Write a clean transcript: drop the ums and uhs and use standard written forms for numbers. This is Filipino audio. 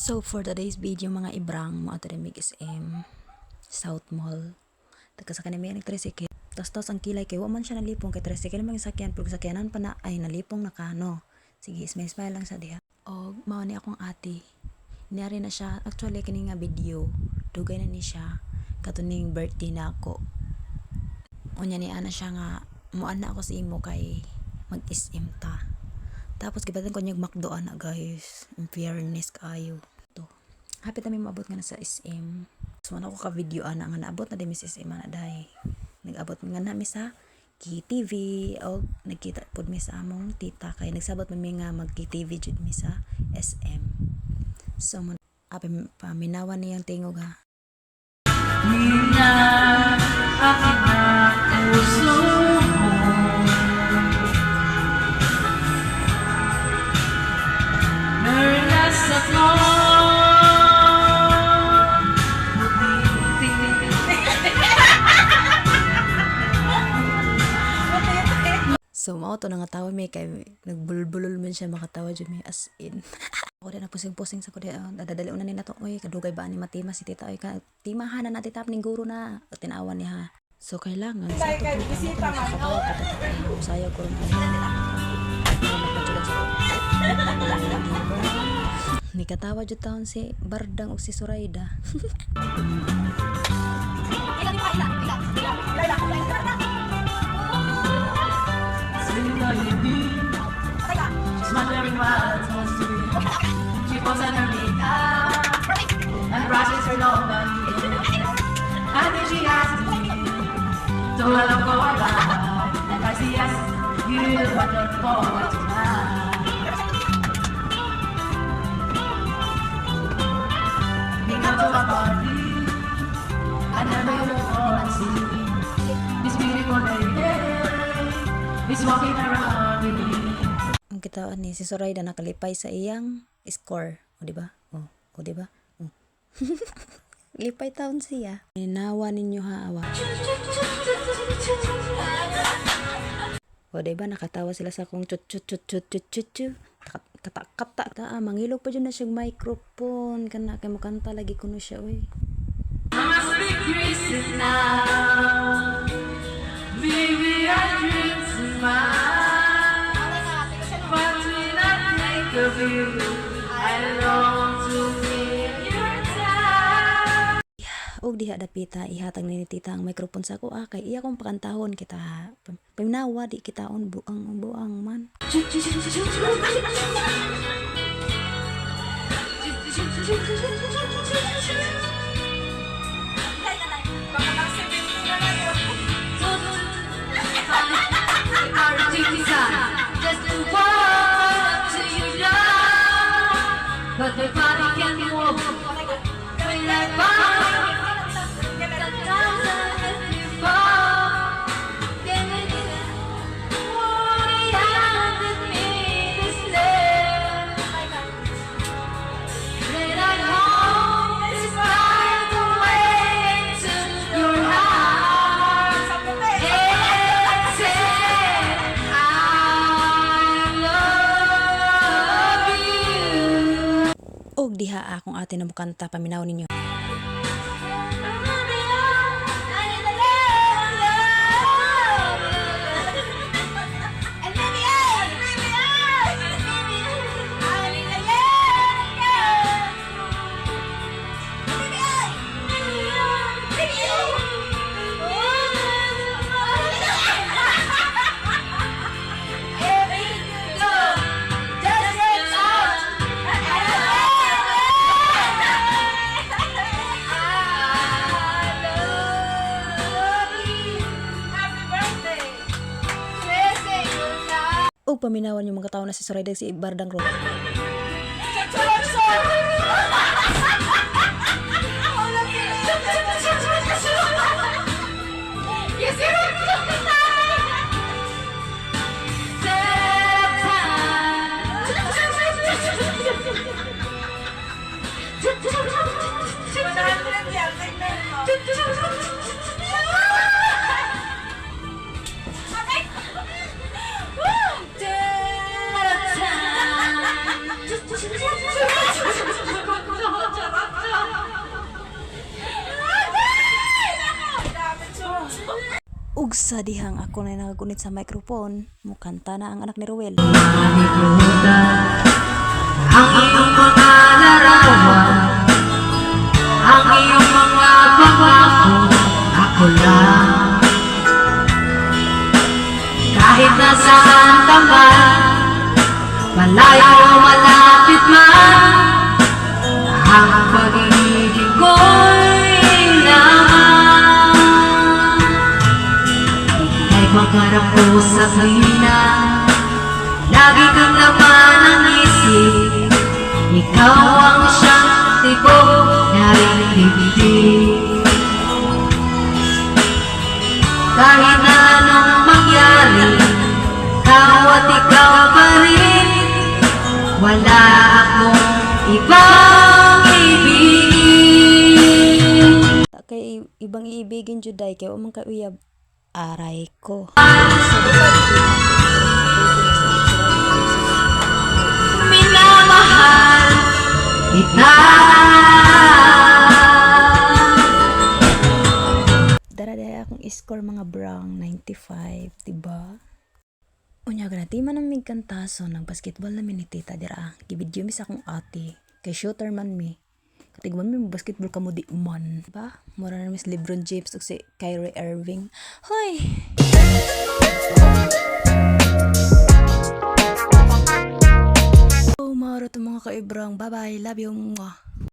So for today's video mga ibrang mo ato rin SM South Mall. Taka sa kanimi ang tricycle. Tapos ang kilay kay wa man siya nalipong kay tricycle man sakyan pero sakyanan pa na ay nalipong na kano. Sige, smile lang sa diha. Og mao ni akong ate. Niyari na siya actually kini nga video. Dugay na ni siya katuning birthday na ako. Unya ni ana siya nga muan na ako sa imo kay mag-SM ta. Tapos gibatan ko niyag McDo na guys. In fairness kayo. To. Happy ta mi maabot nga na sa SM. So ako ka video ana nga naabot na di mi sa SM na dai. Nag-abot nga na mi sa KTV o nagkita pud mi sa among tita kay nagsabot mi nga mag-KTV jud mi sa SM. So paminawan niyang tingog ha. Mina aking na puso mo Nerlas ako So mao to nga tawa mi kay nagbulbulol man siya makatawa jud mi as in. Ako rin na pusing-pusing sa kundi dadali una ni nato oy kadugay ba ni matima si tita oy ka timahan na natin tap ning guro na tinawan niya ha. So kailangan sa to bisita man sayo ko rin ni katawa jud taon si Bardang ug si Suraida. She's wondering what I'm supposed to do. She puts on her makeup and brushes her long blonde hair. And then she asks me, do I love go around? And I say yes, you wonder forward tonight. We go to a party and then we look for and see this beautiful lady is walking around with me. Ang kitaan ni si Suraida nakalipay sa iyang score, o di ba? O di ba? Lipay taon siya. Ninawa ninyo ha awa. O di ba nakatawa sila sa kung chut kata mangilog pa dyan na siyang microphone kana kay mo kanta lagi kuno siya oy. I must be crazy now. Baby, I dream tonight. But when I think of you, I long to feel your touch. Og diha dapita ihatag ni tita ang microphone sa ako kay iya kong pakantahon kita ha. Paminawa di kitaon buang man. Just to walk to your love, but the body can't move. When I fall, the thousand before, can it with me this day? Then I hope this find a way to your heart. Yes, I love you. Og diha akong ate na mukanta paminaw ninyo. Og paminawan yung mga tao na si Suraida si Bardang Road. Just Sa dihang ako na nagagunit sa microphone, mukanta na ang anak ni Ruel. Malilimutan ang iyong mga larawan, ang iyong mga pangako, ako lang. Kahit nasaan ka man, malayo o malapit man, ang pag-ibig ko'y laman. Ika'y pangarap ko sa tuwina, lagi kang laman ng isip. Ikaw ang siyang tibok na rin-ibig. Kahit na anong mangyari, ikaw at ikaw pa rin. Wala akong ibang ibigin. Kay ibang iibigin juday kay umang kauyab aray ko. Minamahal kita. Dara-dara akong score mga brang 95, diba? Unya ganati man ang migkantaso ng basketball na minitita dira. Gibidyo mi sa akong ate. Kay shooter man mi. Katigman mi basketball kamo di man. Diba? Mura na Miss LeBron James ug si Kyrie Irving. Hoy! Oh, maro to mga kaibrang. Bye-bye. Love you. Mwah.